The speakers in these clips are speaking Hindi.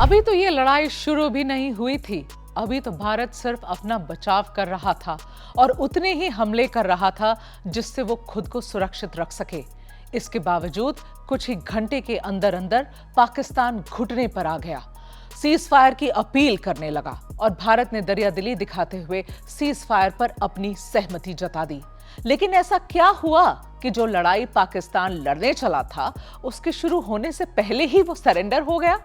अभी तो ये लड़ाई शुरू भी नहीं हुई थी। अभी तो भारत सिर्फ अपना बचाव कर रहा था और उतने ही हमले कर रहा था जिससे वो खुद को सुरक्षित रख सके। इसके बावजूद कुछ ही घंटे के अंदर अंदर पाकिस्तान घुटने पर आ गया, सीज फायर की अपील करने लगा और भारत ने दरियादिली दिखाते हुए सीज फायर पर अपनी सहमति जता दी। लेकिन ऐसा क्या हुआ कि जो लड़ाई पाकिस्तान लड़ने चला था उसके शुरू होने से पहले ही वो सरेंडर हो गया?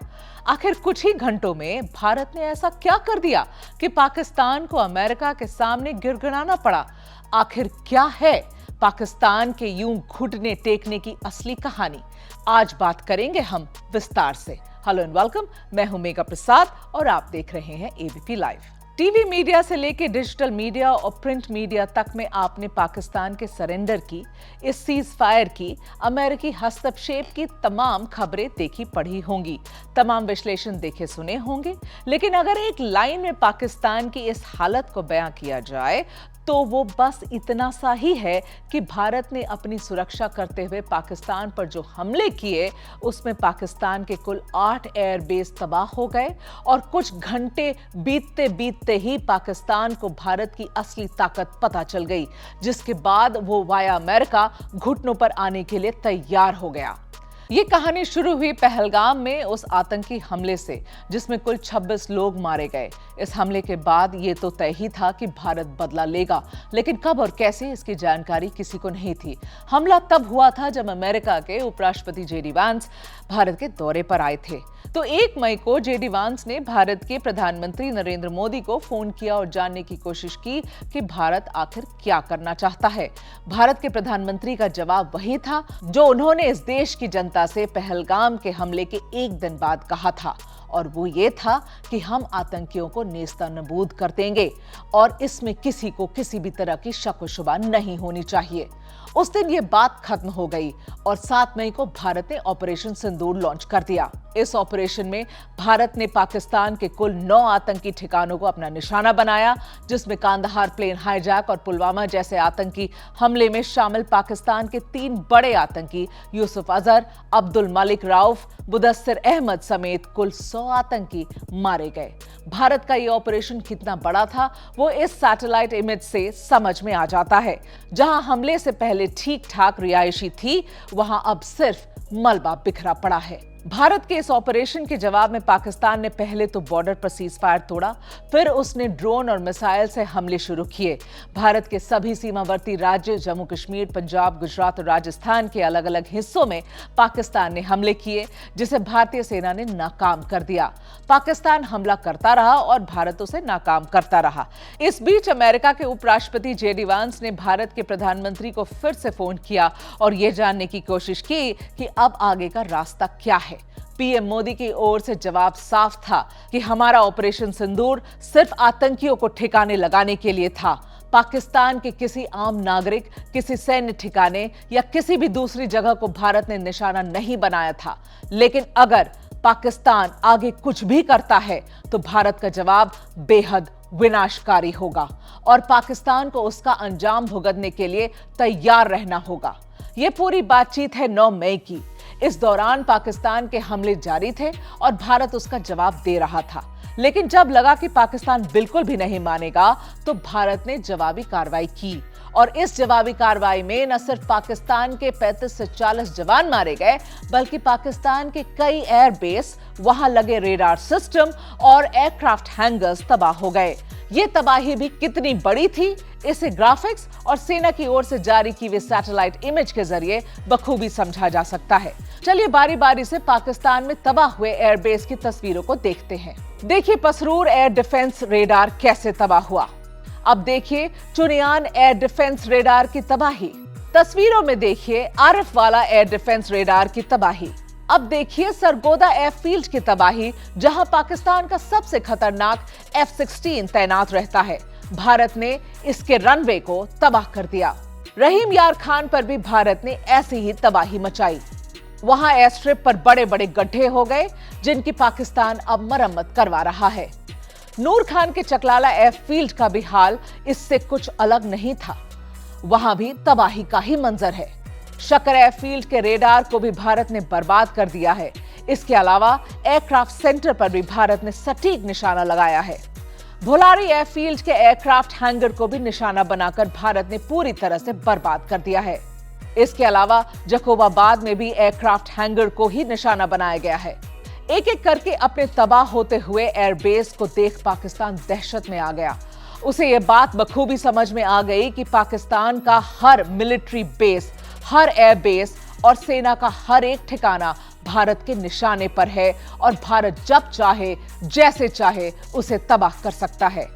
आखिर कुछ ही घंटों में भारत ने ऐसा क्या कर दिया कि पाकिस्तान को अमेरिका के सामने गिड़गिड़ाना पड़ा? आखिर क्या है पाकिस्तान के यूं घुटने टेकने की असली कहानी? आज बात करेंगे हम विस्तार से। हेलो एंड वेलकम, मैं हूं मेघा प्रसाद और आप देख रहे हैं एबीपी लाइव। टीवी मीडिया से लेकर डिजिटल मीडिया और प्रिंट मीडिया तक में आपने पाकिस्तान के सरेंडर की, इस सीज फायर की, अमेरिकी हस्तक्षेप की तमाम खबरें देखी पढ़ी होंगी, तमाम विश्लेषण देखे सुने होंगे। लेकिन अगर एक लाइन में पाकिस्तान की इस हालत को बयां किया जाए तो वो बस इतना सा ही है कि भारत ने अपनी सुरक्षा करते हुए पाकिस्तान पर जो हमले किए उसमें पाकिस्तान के कुल 8 एयरबेस तबाह हो गए और कुछ घंटे बीतते बीतते ही पाकिस्तान को भारत की असली ताकत पता चल गई, जिसके बाद वो वाया अमेरिका घुटनों पर आने के लिए तैयार हो गया। ये कहानी शुरू हुई पहलगाम में उस आतंकी हमले से जिसमें कुल 26 लोग मारे गए। इस हमले के बाद ये तो तय ही था कि भारत बदला लेगा, लेकिन कब और कैसे इसकी जानकारी किसी को नहीं थी। हमला तब हुआ था जब अमेरिका के उपराष्ट्रपति जेडी वांस भारत के दौरे पर आए थे। तो 1 मई को जेडी वांस ने भारत के प्रधानमंत्री नरेंद्र मोदी को फोन किया और जानने की कोशिश की कि भारत आखिर क्या करना चाहता है। भारत के प्रधानमंत्री का जवाब वही था जो उन्होंने इस देश की जनता से पहलगाम के हमले के 1 दिन बाद कहा था, और वो ये था कि हम आतंकियों को नेस्तनाबूद कर देंगे और इसमें किसी को किसी भी तरह की शक व शुबा नहीं होनी चाहिए। उस दिन ये बात खत्म हो गई और 7 मई को भारत ने ऑपरेशन सिंदूर लॉन्च कर दिया। इस ऑपरेशन में भारत ने पाकिस्तान के कुल 9 आतंकी ठिकानों को अपना निशाना बनाया, जिसमें कांदाहार प्लेन हाईजैक और पुलवामा जैसे आतंकी हमले में शामिल पाकिस्तान के 3 बड़े आतंकी यूसुफ अजहर, अब्दुल मलिक राउफ, मुदस्सिर अहमद समेत कुल 100 आतंकी मारे गए। भारत का यह ऑपरेशन कितना बड़ा था वो इस सैटेलाइट इमेज से समझ में आ जाता है। जहां हमले से पहले ठीक ठाक रिहायशी थी, वहां अब सिर्फ मलबा बिखरा पड़ा है। भारत के इस ऑपरेशन के जवाब में पाकिस्तान ने पहले तो बॉर्डर पर सीज फायर तोड़ा, फिर उसने ड्रोन और मिसाइल से हमले शुरू किए। भारत के सभी सीमावर्ती राज्य जम्मू कश्मीर, पंजाब, गुजरात और राजस्थान के अलग अलग हिस्सों में पाकिस्तान ने हमले किए, जिसे भारतीय सेना ने नाकाम कर दिया। पाकिस्तान हमला करता रहा और भारत उसे नाकाम करता रहा। इस बीच अमेरिका के उपराष्ट्रपति जेडी वांस ने भारत के प्रधानमंत्री को फिर से फोन किया और यह जानने की कोशिश की कि अब आगे का रास्ता क्या है। पीएम मोदी की ओर से जवाब साफ था कि हमारा ऑपरेशन सिंदूर सिर्फ आतंकियों को ठिकाने लगाने के लिए था। पाकिस्तान के किसी आम नागरिक, किसी सैन्य ठिकाने या किसी भी दूसरी जगह को भारत ने निशाना नहीं बनाया था। लेकिन अगर पाकिस्तान आगे कुछ भी करता है तो भारत का जवाब बेहद विनाशकारी होगा और पाकिस्तान को उसका अंजाम भुगतने के लिए तैयार रहना होगा। यह पूरी बातचीत है 9 मई की। इस दौरान पाकिस्तान के हमले जारी थे और भारत उसका जवाब दे रहा था। लेकिन जब लगा कि पाकिस्तान बिल्कुल भी नहीं मानेगा तो भारत ने जवाबी कार्रवाई की और इस जवाबी कार्रवाई में न सिर्फ पाकिस्तान के 35 से 40 जवान मारे गए, बल्कि पाकिस्तान के कई एयरबेस, वहां लगे रेडार सिस्टम और एयरक्राफ्ट हैंगर्स तबाह हो गए। ये तबाही भी कितनी बड़ी थी, इसे ग्राफिक्स और सेना की ओर से जारी की हुई सैटेलाइट इमेज के जरिए बखूबी समझा जा सकता है। चलिए बारी बारी से पाकिस्तान में तबाह हुए एयरबेस की तस्वीरों को देखते हैं। देखिए पसरूर एयर डिफेंस रेडार कैसे तबाह हुआ। अब देखिए चुनियान एयर डिफेंस रेडार की तबाही। तस्वीरों में देखिए आरिफ वाला एयर डिफेंस रेडार की तबाही। अब देखिए सरगोदा एयरफील्ड की तबाही, जहां पाकिस्तान का सबसे खतरनाक F-16 तैनात रहता है। भारत ने इसके रनवे को तबाह कर दिया। रहीम यार खान पर भी भारत ने ऐसी ही तबाही मचाई। वहां एयर स्ट्रिप पर बड़े बड़े गड्ढे हो गए, जिनकी पाकिस्तान अब मरम्मत करवा रहा है। नूर खान के चकलाला एयरफील्ड का भी हाल इससे कुछ अलग नहीं था। वहां भी तबाही का ही मंजर है। शकर एयरफील्ड के रेडार को भी भारत ने बर्बाद कर दिया है। इसके अलावा एयरक्राफ्ट सेंटर पर भी भारत ने सटीक निशाना लगाया है। भोलारी एयरफील्ड के एयरक्राफ्ट हैंगर को भी निशाना बनाकर भारत ने पूरी तरह से बर्बाद कर दिया है। इसके अलावा जकोबाबाद में भी एयरक्राफ्ट हैंगर को ही निशाना बनाया गया है। एक एक करके अपने तबाह होते हुए एयरबेस को देख पाकिस्तान दहशत में आ गया। उसे यह बात बखूबी समझ में आ गई कि पाकिस्तान का हर मिलिट्री बेस, हर एयरबेस और सेना का हर एक ठिकाना भारत के निशाने पर है और भारत जब चाहे, जैसे चाहे उसे तबाह कर सकता है।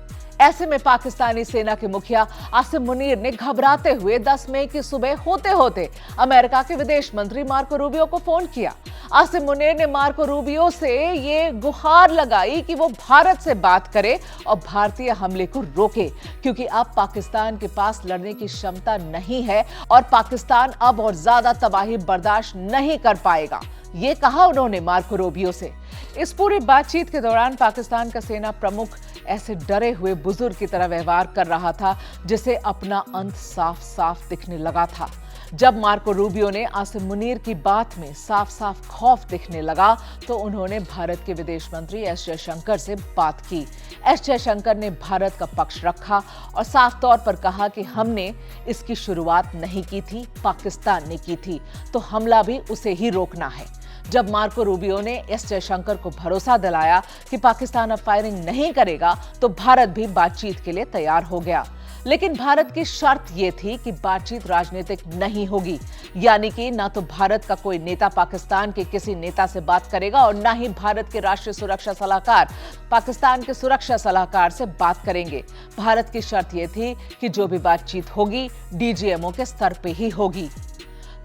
ऐसे में पाकिस्तानी सेना के मुखिया आसिम मुनीर ने घबराते हुए 10 मई की सुबह होते होते अमेरिका के विदेश मंत्री मार्को रूबियो को फोन किया। आसिम मुनीर ने मार्को रूबियो से ये गुहार लगाई कि वो भारत से बात करे और भारतीय हमले को रोके, क्योंकि अब पाकिस्तान के पास लड़ने की क्षमता नहीं है और पाकिस्तान अब और ज्यादा तबाही बर्दाश्त नहीं कर पाएगा। ये कहा उन्होंने मार्को रूबियो से। इस पूरी बातचीत के दौरान पाकिस्तान का सेना प्रमुख ऐसे डरे हुए बुजुर्ग की तरह व्यवहार कर रहा था जिसे अपना अंत साफ साफ दिखने लगा था। जब मार्को रूबियो ने आसिम मुनीर की बात में साफ साफ खौफ दिखने लगा तो उन्होंने भारत के विदेश मंत्री एस जयशंकर से बात की। एस जयशंकर ने भारत का पक्ष रखा और साफ तौर पर कहा कि हमने इसकी शुरुआत नहीं की थी, पाकिस्तान ने की थी, तो हमला भी उसे ही रोकना है। जब मार्को रूबियो ने एस जयशंकर को भरोसा दिलाया कि पाकिस्तान अब फायरिंग नहीं करेगा तो भारत भी बातचीत के लिए तैयार हो गया। लेकिन भारत की शर्त यह थी कि बातचीत राजनीतिक नहीं होगी, यानी कि ना तो भारत का कोई नेता पाकिस्तान के किसी नेता से बात करेगा और ना ही भारत के राष्ट्रीय सुरक्षा सलाहकार पाकिस्तान के सुरक्षा सलाहकार से बात करेंगे। भारत की शर्त यह थी कि जो भी बातचीत होगी डीजीएमओ के स्तर पे ही होगी।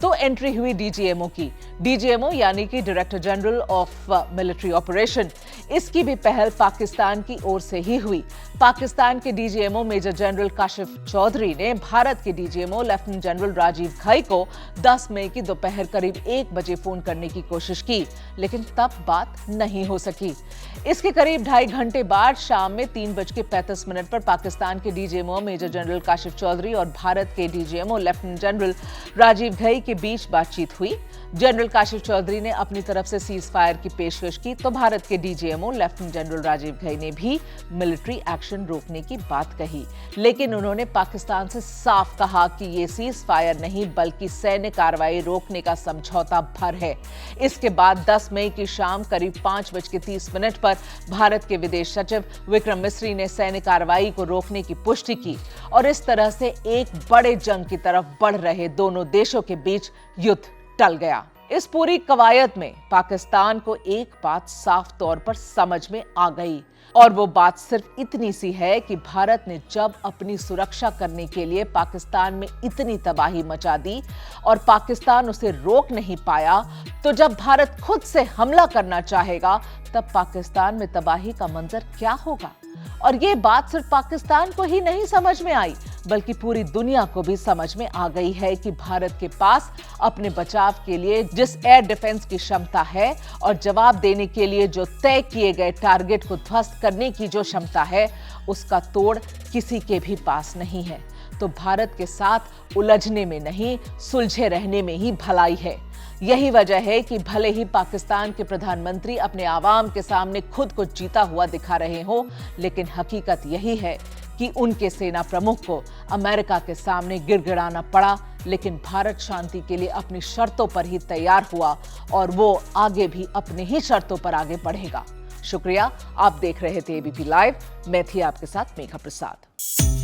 तो एंट्री हुई डीजीएमओ की। डीजीएमओ यानी कि director general of military operation, इसकी भी पहल पाकिस्तान की ओर से ही हुई। पाकिस्तान के DGMO major general Kashif Chaudhry ने भारत के DGMO lieutenant general Rajiv Ghai को 10 मई की दोपहर करीब 1 बजे फोन करने की कोशिश की, लेकिन तब बात नहीं हो सकी। इसके करीब 2.5 घंटे बाद शाम में 3:35 पर पाकिस्तान के DGMO major general Kashif Chaudhry और भारत के DGMO lieutenant general Rajiv Ghai के बीच बातचीत हुई। जनरल काशिफ चौधरी ने अपनी तरफ से सीज फायर की पेशकश की तो भारत के DGMO lieutenant general Rajiv Ghai ने भी मिलिट्री एक्शन रोकने की बात कही, लेकिन उन्होंने पाकिस्तान से साफ कहा कि ये सीज फायर नहीं बल्कि सैन्य कार्रवाई रोकने का समझौता भर है। इसके बाद 10 मई की शाम करीब 5:30 पर भारत के विदेश सचिव विक्रम मिस्री ने सैन्य कार्रवाई को रोकने की पुष्टि की और इस तरह से एक बड़े जंग की तरफ बढ़ रहे दोनों देशों के बीच युद्ध टल गया। इस पूरी कवायद में पाकिस्तान को एक बात साफ तौर पर समझ में आ गई और वो बात सिर्फ इतनी सी है कि भारत ने जब अपनी सुरक्षा करने के लिए पाकिस्तान में इतनी तबाही मचा दी और पाकिस्तान उसे रोक नहीं पाया, तो जब भारत खुद से हमला करना चाहेगा तब पाकिस्तान में तबाही का मंजर क्या होगा। और ये बात सिर्फ पाकिस्तान को ही नहीं समझ में आई बल्कि पूरी दुनिया को भी समझ में आ गई है कि भारत के पास अपने बचाव के लिए जिस एयर डिफेंस की क्षमता है और जवाब देने के लिए जो तय किए गए टारगेट को ध्वस्त करने की जो क्षमता है, उसका तोड़ किसी के भी पास नहीं है। तो भारत के साथ उलझने में नहीं, सुलझे रहने में ही भलाई है। यही वजह है कि भले ही पाकिस्तान के प्रधानमंत्री अपने आवाम के सामने खुद को जीता हुआ दिखा रहे हो, लेकिन हकीकत यही है कि उनके सेना प्रमुख को अमेरिका के सामने गिड़गिड़ाना पड़ा, लेकिन भारत शांति के लिए अपनी शर्तों पर ही तैयार हुआ और वो आगे भी अपने ही शर्तों पर आगे बढ़ेगा। शुक्रिया, आप देख रहे थे एबीपी लाइव। मैं थी आपके साथ मेघा प्रसाद।